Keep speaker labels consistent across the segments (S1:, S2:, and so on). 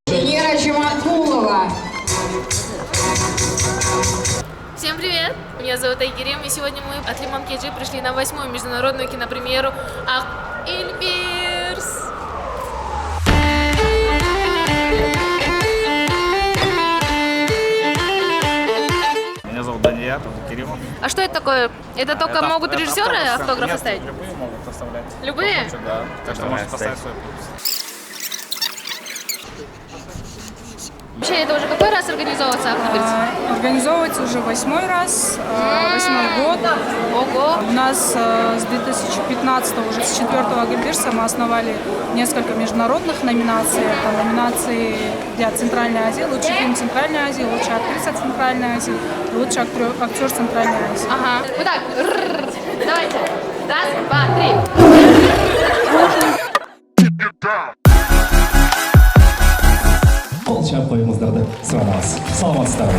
S1: Венера Чемакулова.
S2: Всем привет! Меня зовут Айгерим, и сегодня мы от Лимон Кейджи пришли на 8-ю международную кинопремьеру «Ах, Эльбирс».
S3: Меня зовут Дания, зовут Керимов.
S2: А что это такое? Это только могут режиссеры автографы ставить?
S3: Любые могут оставлять.
S2: Любые?
S3: Кто хочет, да. Каждый может поставить свой подпись.
S2: Вообще, это уже какой раз организовывается «Ах, Эльбирс»?
S4: Организовывается уже 8-й раз, 8-й год.
S2: Ого!
S4: У нас с 2015 уже с 4-го Эгельбирса мы основали несколько международных номинаций. Это номинации для Центральной Азии, лучший фильм Центральной Азии, лучшая актриса Центральной Азии, лучший актер Центральной Азии.
S2: Ага. Вот так. Давайте. Раз, два, три.
S5: Ол қойыңыздарды сұрамас. Саламатсыздар.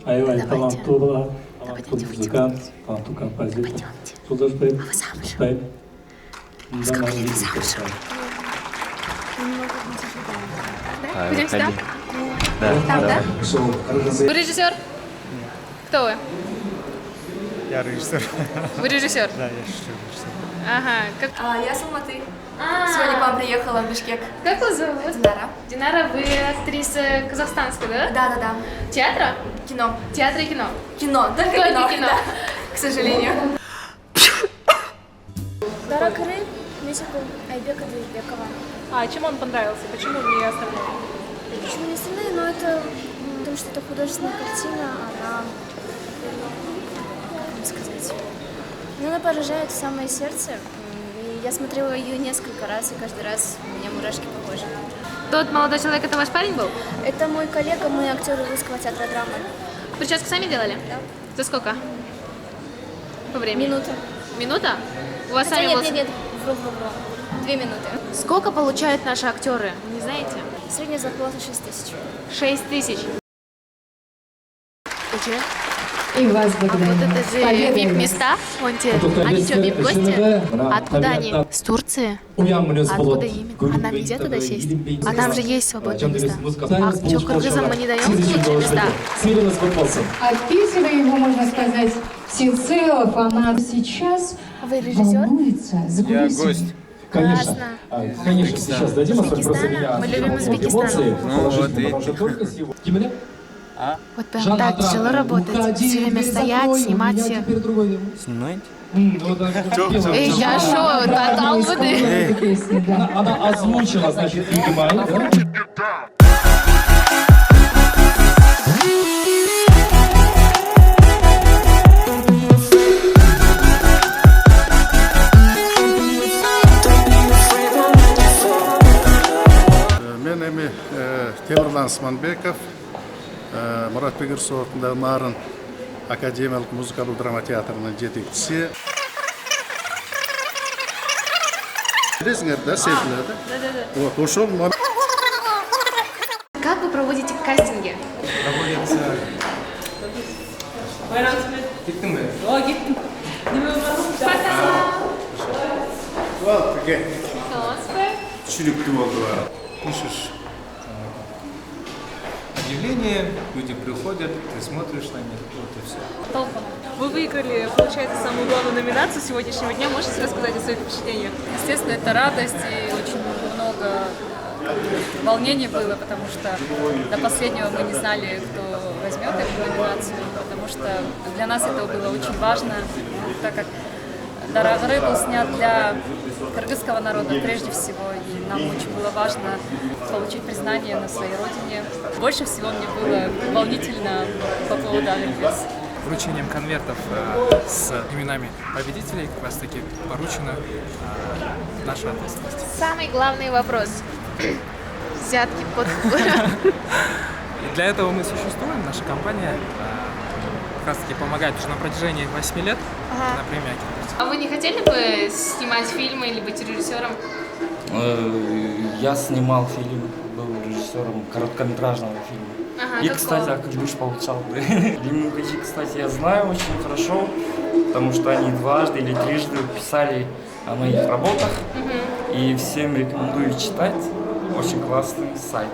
S6: Аевай таланттылығы, талантты музыкант, талантты композитор. Жолдашбек, Құшбек.
S2: Пойдем сюда? Там, да? Вы режиссер? Кто вы?
S7: Я режиссер.
S2: Вы режиссер?
S7: Да, я режиссер.
S2: Ага. Как...
S8: Я с Алматы. Сегодня к вам приехала в Бишкек.
S2: Как вас зовут?
S8: Динара.
S2: Динара, вы актриса казахстанская, да?
S8: Да.
S2: Театра?
S8: Кино.
S2: Театра и кино.
S8: Кино. Только
S2: Только
S8: кино.
S2: кино.
S8: Да. К сожалению.
S9: Дара Крым, мюзикл Айбека Дуйбекова.
S4: А чем он понравился? Почему не остальные?
S9: Почему не остальные? Но это потому что это художественная картина, она, как вам сказать, она поражает в самое сердце. И я смотрела ее несколько раз, и каждый раз у меня мурашки по коже.
S2: Тот молодой человек, это ваш парень был?
S9: Это мой коллега, мы актеры Русского театра драмы.
S2: Прическу сами делали?
S9: Да.
S2: За сколько? По времени?
S9: Минута.
S2: Минута? У вас
S9: Хотя
S2: сами был...
S9: нет, вру. 2 минуты.
S2: Сколько получают наши актеры? Не знаете?
S9: Средняя зарплата 6 тысяч.
S2: 6 тысяч.
S1: И вас
S2: А вот это же вип-места, вон те. Они что, вип-гости? Откуда они? С Турции? Откуда именно? А нам нельзя туда сесть? А там же есть свободные места. А что, кыргызам мы не даем лучшие места?
S1: Описывая его, можно сказать, всецело, фанат сейчас
S9: Вы режиссер?
S1: волнуется за
S3: Я
S1: кулисами.
S3: гость.
S5: Конечно.
S9: Классно.
S5: Конечно, сейчас дадим
S2: Узбекистана. Мы любим Узбекистан.
S3: Ну вот и...
S2: Вот прям так тяжело работать. Все время стоять, снимать всех.
S3: Снимаете?
S2: Эй, я шо, додал воды?
S5: Она озвучила, значит, видимо, да?
S7: Мен эми Темірлан Сманбеков, Мұрат Бегірсов атындағы Нарын академиялық музыкалдық драма театрының жетекшісі. Білесіңдер, да, серпілер, да?
S2: Да.
S7: Вот, ошол
S2: Как вы проводите кастинги?
S7: Түсінікті болдылар. Пишешь
S10: объявление, люди приходят, ты смотришь на них, вот и все.
S4: Вы выиграли, получается, самую главную номинацию сегодняшнего дня. Можете рассказать о своих впечатлениях?
S8: Естественно, это радость и очень много волнений было, потому что до последнего мы не знали, кто возьмет эту номинацию, потому что для нас это было очень важно, так как Дара Крым был снят для кыргызского народа прежде всего, и нам очень было важно получить признание на своей родине. Больше всего мне было волнительно по поводу Эльбирс.
S10: Вручением конвертов с именами победителей как раз таки поручена наша ответственность.
S2: Самый главный вопрос. Взятки под...
S10: И для этого мы существуем, наша компания как раз таки помогает уже на протяжении 8 лет на премии Акинфест.
S2: А вы не хотели бы снимать фильмы или быть режиссером?
S11: Я снимал фильм, был режиссером короткометражного фильма.
S2: Ага,
S11: И,
S2: какого?
S11: кстати, Академиш получал. Лимукачи, кстати, я знаю очень хорошо, потому что они дважды или трижды писали о моих работах. И всем рекомендую читать. Очень классный сайт.